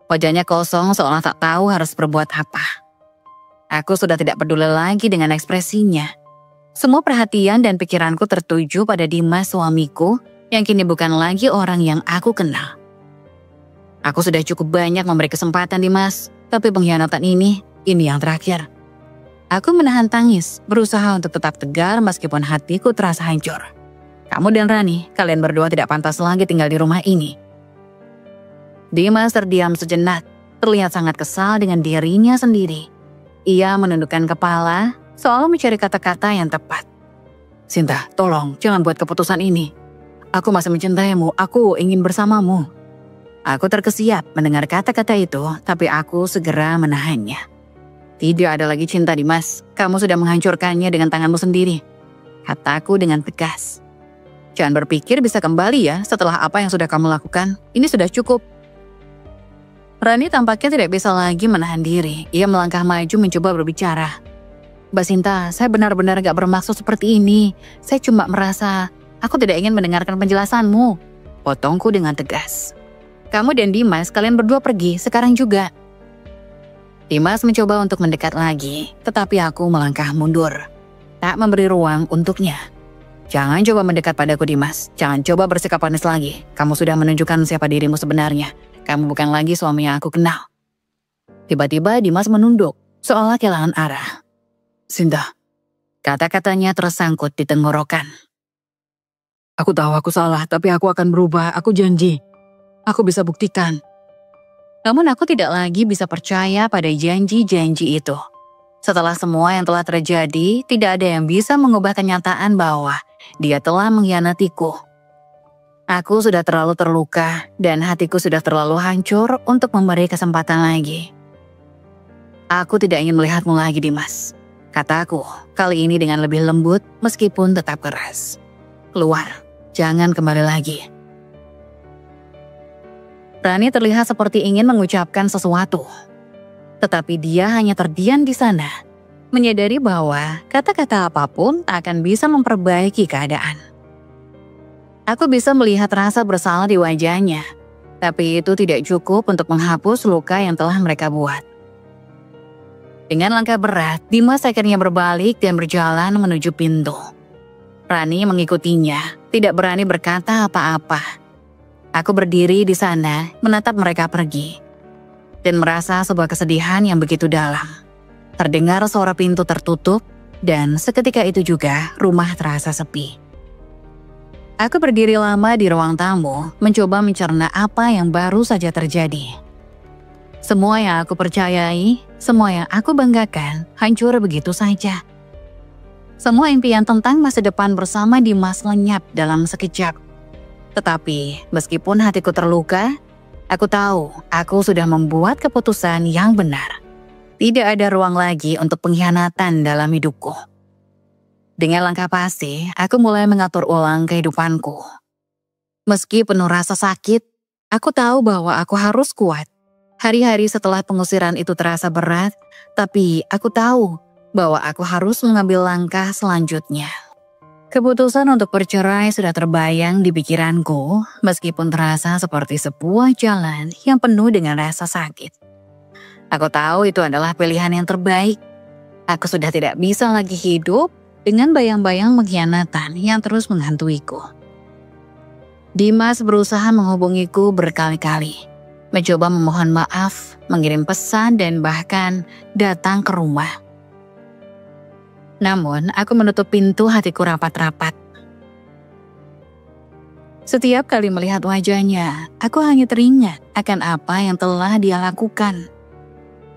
Wajahnya kosong seolah tak tahu harus berbuat apa. Aku sudah tidak peduli lagi dengan ekspresinya. Semua perhatian dan pikiranku tertuju pada Dimas suamiku yang kini bukan lagi orang yang aku kenal. Aku sudah cukup banyak memberi kesempatan Dimas, tapi pengkhianatan ini yang terakhir. Aku menahan tangis, berusaha untuk tetap tegar meskipun hatiku terasa hancur. Kamu dan Rani, kalian berdua tidak pantas lagi tinggal di rumah ini. Dimas terdiam sejenak, terlihat sangat kesal dengan dirinya sendiri. Ia menundukkan kepala, seolah mencari kata-kata yang tepat. Sinta, tolong jangan buat keputusan ini. Aku masih mencintaimu, aku ingin bersamamu. Aku terkesiap mendengar kata-kata itu, tapi aku segera menahannya. Tidak ada lagi cinta, Dimas. Kamu sudah menghancurkannya dengan tanganmu sendiri. Kataku dengan tegas. Jangan berpikir bisa kembali ya setelah apa yang sudah kamu lakukan. Ini sudah cukup. Rani tampaknya tidak bisa lagi menahan diri. Ia melangkah maju mencoba berbicara. Mbak Sinta, saya benar-benar gak bermaksud seperti ini. Saya cuma merasa aku tidak ingin mendengarkan penjelasanmu. Potongku dengan tegas. Kamu dan Dimas, kalian berdua pergi sekarang juga. Dimas mencoba untuk mendekat lagi, tetapi aku melangkah mundur. Tak memberi ruang untuknya. Jangan coba mendekat padaku, Dimas. Jangan coba bersikap manis lagi. Kamu sudah menunjukkan siapa dirimu sebenarnya. Kamu bukan lagi suami yang aku kenal. Tiba-tiba Dimas menunduk, seolah kehilangan arah. Sinta, kata-katanya tersangkut di tenggorokan. Aku tahu aku salah, tapi aku akan berubah, aku janji. Aku bisa buktikan. Namun aku tidak lagi bisa percaya pada janji-janji itu. Setelah semua yang telah terjadi, tidak ada yang bisa mengubah kenyataan bahwa dia telah mengkhianatiku. Aku sudah terlalu terluka dan hatiku sudah terlalu hancur untuk memberi kesempatan lagi. Aku tidak ingin melihatmu lagi, Dimas. Kataku, kali ini dengan lebih lembut meskipun tetap keras. Keluar, jangan kembali lagi. Rani terlihat seperti ingin mengucapkan sesuatu. Tetapi dia hanya terdiam di sana, menyadari bahwa kata-kata apapun tak akan bisa memperbaiki keadaan. Aku bisa melihat rasa bersalah di wajahnya, tapi itu tidak cukup untuk menghapus luka yang telah mereka buat. Dengan langkah berat, Dimas akhirnya berbalik dan berjalan menuju pintu. Rani mengikutinya, tidak berani berkata apa-apa. Aku berdiri di sana, menatap mereka pergi, dan merasa sebuah kesedihan yang begitu dalam. Terdengar suara pintu tertutup, dan seketika itu juga rumah terasa sepi. Aku berdiri lama di ruang tamu, mencoba mencerna apa yang baru saja terjadi. Semua yang aku percayai, semua yang aku banggakan, hancur begitu saja. Semua impian tentang masa depan bersama Dimas lenyap dalam sekejap. Tetapi, meskipun hatiku terluka, aku tahu aku sudah membuat keputusan yang benar. Tidak ada ruang lagi untuk pengkhianatan dalam hidupku. Dengan langkah pasti, aku mulai mengatur ulang kehidupanku. Meski penuh rasa sakit, aku tahu bahwa aku harus kuat. Hari-hari setelah pengusiran itu terasa berat, tapi aku tahu bahwa aku harus mengambil langkah selanjutnya. Keputusan untuk bercerai sudah terbayang di pikiranku, meskipun terasa seperti sebuah jalan yang penuh dengan rasa sakit. Aku tahu itu adalah pilihan yang terbaik. Aku sudah tidak bisa lagi hidup dengan bayang-bayang pengkhianatan yang terus menghantuiku. Dimas berusaha menghubungiku berkali-kali, mencoba memohon maaf, mengirim pesan, dan bahkan datang ke rumah. Namun, aku menutup pintu hatiku rapat-rapat. Setiap kali melihat wajahnya, aku hanya teringat akan apa yang telah dia lakukan.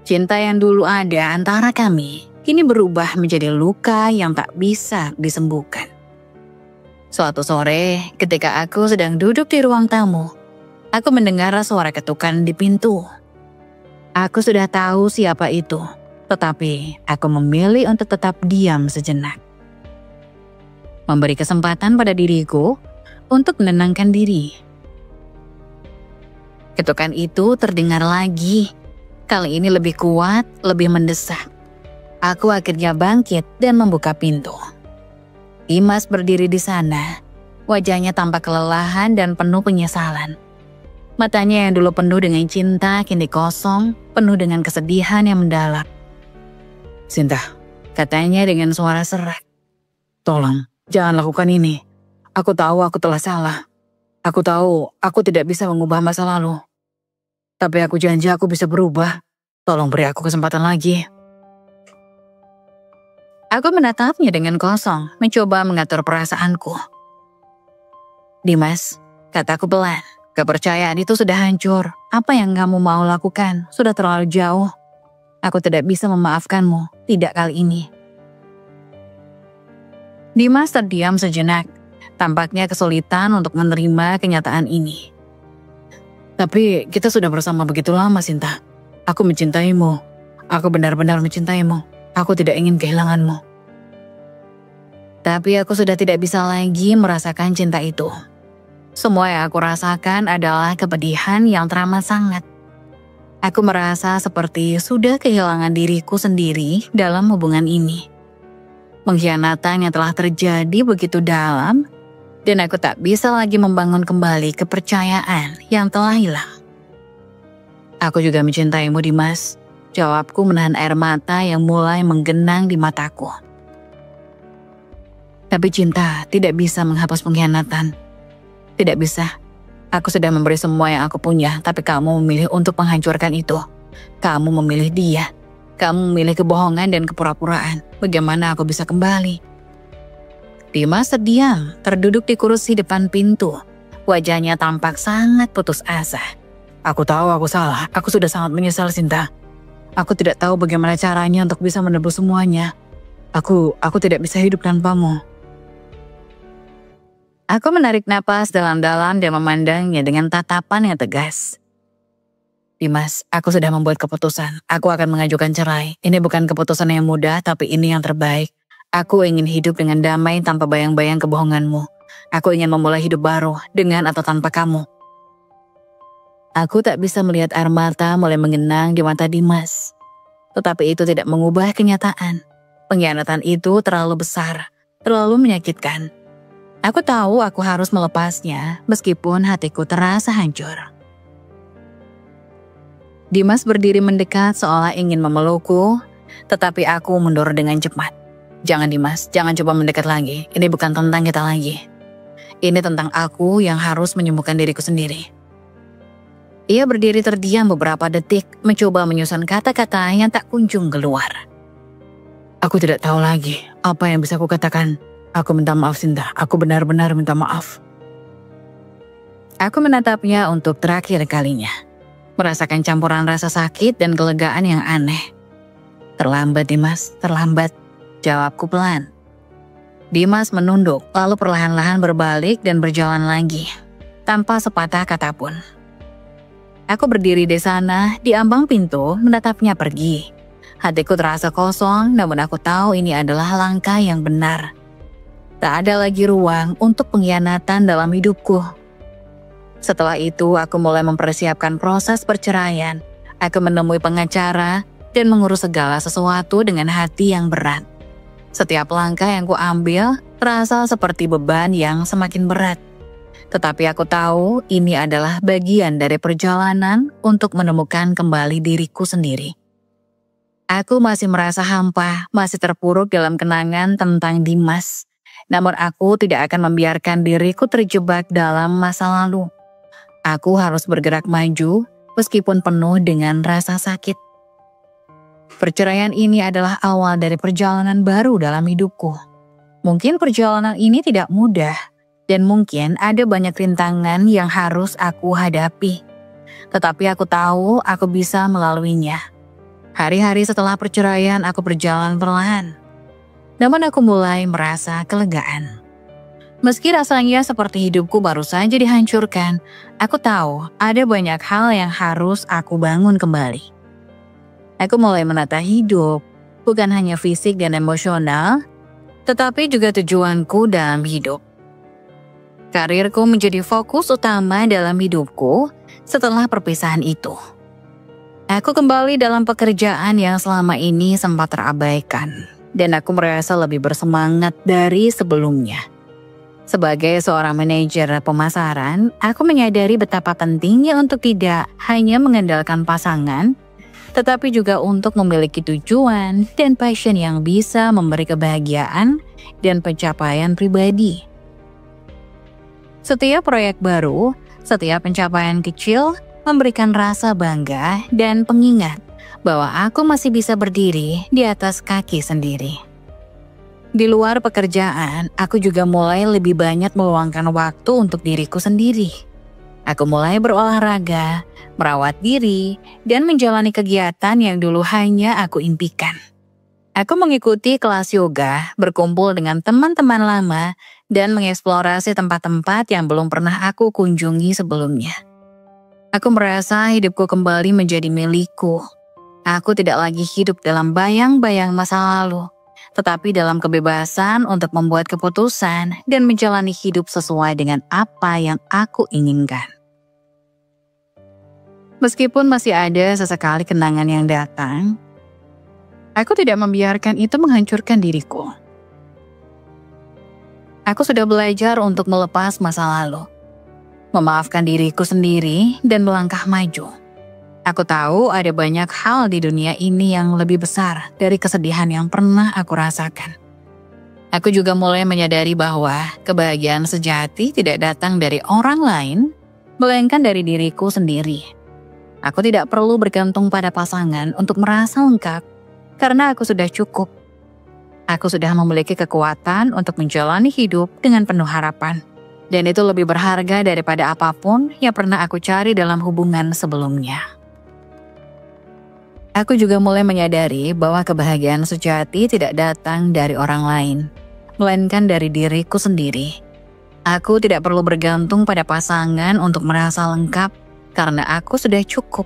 Cinta yang dulu ada antara kami, kini berubah menjadi luka yang tak bisa disembuhkan. Suatu sore, ketika aku sedang duduk di ruang tamu, aku mendengar suara ketukan di pintu. Aku sudah tahu siapa itu, tetapi aku memilih untuk tetap diam sejenak. Memberi kesempatan pada diriku untuk menenangkan diri. Ketukan itu terdengar lagi, kali ini lebih kuat, lebih mendesak. Aku akhirnya bangkit dan membuka pintu. Dimas berdiri di sana, wajahnya tampak kelelahan dan penuh penyesalan. Matanya yang dulu penuh dengan cinta kini kosong, penuh dengan kesedihan yang mendalam. "Sinta," katanya dengan suara serak. "Tolong, jangan lakukan ini. Aku tahu aku telah salah. Aku tahu aku tidak bisa mengubah masa lalu. Tapi aku janji aku bisa berubah. Tolong beri aku kesempatan lagi." Aku menatapnya dengan kosong, mencoba mengatur perasaanku. "Dimas," kataku pelan. "Kepercayaan itu sudah hancur. Apa yang kamu mau lakukan sudah terlalu jauh. Aku tidak bisa memaafkanmu, tidak kali ini." Dimas terdiam sejenak. Tampaknya kesulitan untuk menerima kenyataan ini. "Tapi kita sudah bersama begitu lama, Sinta. Aku mencintaimu. Aku benar-benar mencintaimu. Aku tidak ingin kehilanganmu." Tapi aku sudah tidak bisa lagi merasakan cinta itu. Semua yang aku rasakan adalah kepedihan yang teramat sangat. Aku merasa seperti sudah kehilangan diriku sendiri dalam hubungan ini. Pengkhianatan yang telah terjadi begitu dalam, dan aku tak bisa lagi membangun kembali kepercayaan yang telah hilang. "Aku juga mencintaimu, Dimas," jawabku menahan air mata yang mulai menggenang di mataku. "Tapi cinta tidak bisa menghapus pengkhianatan. Tidak bisa. Aku sudah memberi semua yang aku punya, tapi kamu memilih untuk menghancurkan itu. Kamu memilih dia. Kamu memilih kebohongan dan kepura-puraan. Bagaimana aku bisa kembali?" Dimas terdiam, terduduk di kursi depan pintu. Wajahnya tampak sangat putus asa. "Aku tahu aku salah. Aku sudah sangat menyesal, Sinta. Aku tidak tahu bagaimana caranya untuk bisa menebus semuanya. Aku tidak bisa hidup tanpamu." Aku menarik napas dalam-dalam dan memandangnya dengan tatapan yang tegas. "Dimas, aku sudah membuat keputusan. Aku akan mengajukan cerai. Ini bukan keputusan yang mudah, tapi ini yang terbaik. Aku ingin hidup dengan damai tanpa bayang-bayang kebohonganmu. Aku ingin memulai hidup baru, dengan atau tanpa kamu." Aku tak bisa melihat air mata mulai mengenang di mata Dimas. Tetapi itu tidak mengubah kenyataan. Pengkhianatan itu terlalu besar, terlalu menyakitkan. Aku tahu aku harus melepasnya meskipun hatiku terasa hancur. Dimas berdiri mendekat seolah ingin memelukku, tetapi aku mundur dengan cepat. "Jangan Dimas, jangan coba mendekat lagi. Ini bukan tentang kita lagi. Ini tentang aku yang harus menyembuhkan diriku sendiri." Ia berdiri terdiam beberapa detik, mencoba menyusun kata-kata yang tak kunjung keluar. "Aku tidak tahu lagi apa yang bisa aku katakan. Aku minta maaf, Sinta. Aku benar-benar minta maaf." Aku menatapnya untuk terakhir kalinya, merasakan campuran rasa sakit dan kelegaan yang aneh. "Terlambat, Dimas, terlambat," jawabku pelan. Dimas menunduk, lalu perlahan-lahan berbalik dan berjalan lagi, tanpa sepatah kata pun. Aku berdiri di sana, di ambang pintu, menatapnya pergi. Hatiku terasa kosong, namun aku tahu ini adalah langkah yang benar. Tak ada lagi ruang untuk pengkhianatan dalam hidupku. Setelah itu, aku mulai mempersiapkan proses perceraian. Aku menemui pengacara dan mengurus segala sesuatu dengan hati yang berat. Setiap langkah yang kuambil terasa seperti beban yang semakin berat. Tetapi aku tahu ini adalah bagian dari perjalanan untuk menemukan kembali diriku sendiri. Aku masih merasa hampa, masih terpuruk dalam kenangan tentang Dimas. Namun aku tidak akan membiarkan diriku terjebak dalam masa lalu. Aku harus bergerak maju meskipun penuh dengan rasa sakit. Perceraian ini adalah awal dari perjalanan baru dalam hidupku. Mungkin perjalanan ini tidak mudah dan mungkin ada banyak rintangan yang harus aku hadapi. Tetapi aku tahu aku bisa melaluinya. Hari-hari setelah perceraian aku berjalan perlahan. Namun aku mulai merasa kelegaan. Meski rasanya seperti hidupku baru saja dihancurkan, aku tahu ada banyak hal yang harus aku bangun kembali. Aku mulai menata hidup, bukan hanya fisik dan emosional, tetapi juga tujuanku dalam hidup. Karirku menjadi fokus utama dalam hidupku setelah perpisahan itu. Aku kembali dalam pekerjaan yang selama ini sempat terabaikan, dan aku merasa lebih bersemangat dari sebelumnya. Sebagai seorang manajer pemasaran, aku menyadari betapa pentingnya untuk tidak hanya mengandalkan pasangan, tetapi juga untuk memiliki tujuan dan passion yang bisa memberi kebahagiaan dan pencapaian pribadi. Setiap proyek baru, setiap pencapaian kecil memberikan rasa bangga dan pengingat bahwa aku masih bisa berdiri di atas kaki sendiri. Di luar pekerjaan, aku juga mulai lebih banyak meluangkan waktu untuk diriku sendiri. Aku mulai berolahraga, merawat diri, dan menjalani kegiatan yang dulu hanya aku impikan. Aku mengikuti kelas yoga, berkumpul dengan teman-teman lama, dan mengeksplorasi tempat-tempat yang belum pernah aku kunjungi sebelumnya. Aku merasa hidupku kembali menjadi milikku. Aku tidak lagi hidup dalam bayang-bayang masa lalu, tetapi dalam kebebasan untuk membuat keputusan dan menjalani hidup sesuai dengan apa yang aku inginkan. Meskipun masih ada sesekali kenangan yang datang, aku tidak membiarkan itu menghancurkan diriku. Aku sudah belajar untuk melepas masa lalu, memaafkan diriku sendiri, dan melangkah maju. Aku tahu ada banyak hal di dunia ini yang lebih besar dari kesedihan yang pernah aku rasakan. Aku juga mulai menyadari bahwa kebahagiaan sejati tidak datang dari orang lain, melainkan dari diriku sendiri. Aku tidak perlu bergantung pada pasangan untuk merasa lengkap, karena aku sudah cukup. Aku sudah memiliki kekuatan untuk menjalani hidup dengan penuh harapan. Dan itu lebih berharga daripada apapun yang pernah aku cari dalam hubungan sebelumnya. Aku juga mulai menyadari bahwa kebahagiaan sejati tidak datang dari orang lain, melainkan dari diriku sendiri. Aku tidak perlu bergantung pada pasangan untuk merasa lengkap, karena aku sudah cukup.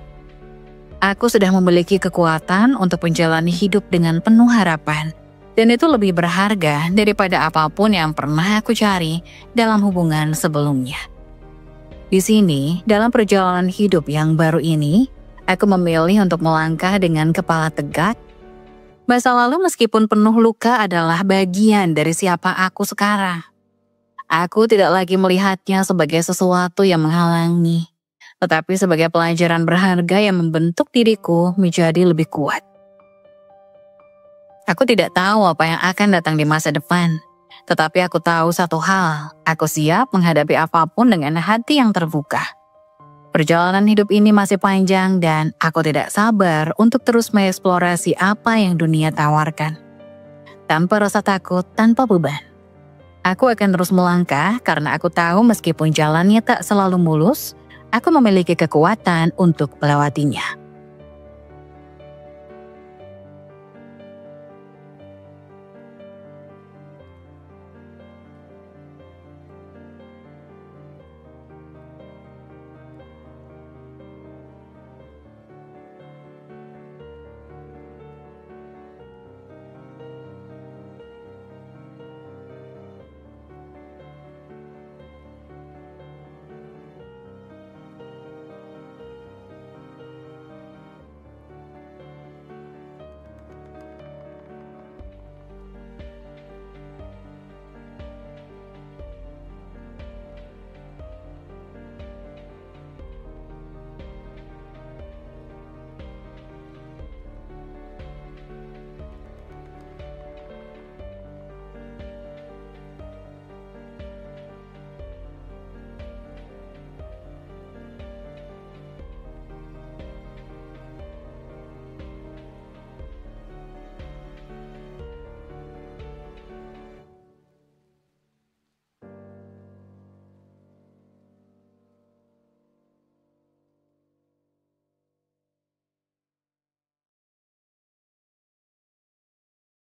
Aku sudah memiliki kekuatan untuk menjalani hidup dengan penuh harapan. Dan itu lebih berharga daripada apapun yang pernah aku cari dalam hubungan sebelumnya. Di sini, dalam perjalanan hidup yang baru ini, aku memilih untuk melangkah dengan kepala tegak. Masa lalu meskipun penuh luka adalah bagian dari siapa aku sekarang. Aku tidak lagi melihatnya sebagai sesuatu yang menghalangi, tetapi sebagai pelajaran berharga yang membentuk diriku menjadi lebih kuat. Aku tidak tahu apa yang akan datang di masa depan, tetapi aku tahu satu hal, aku siap menghadapi apapun dengan hati yang terbuka. Perjalanan hidup ini masih panjang dan aku tidak sabar untuk terus mengeksplorasi apa yang dunia tawarkan. Tanpa rasa takut, tanpa beban. Aku akan terus melangkah karena aku tahu meskipun jalannya tak selalu mulus, aku memiliki kekuatan untuk melewatinya.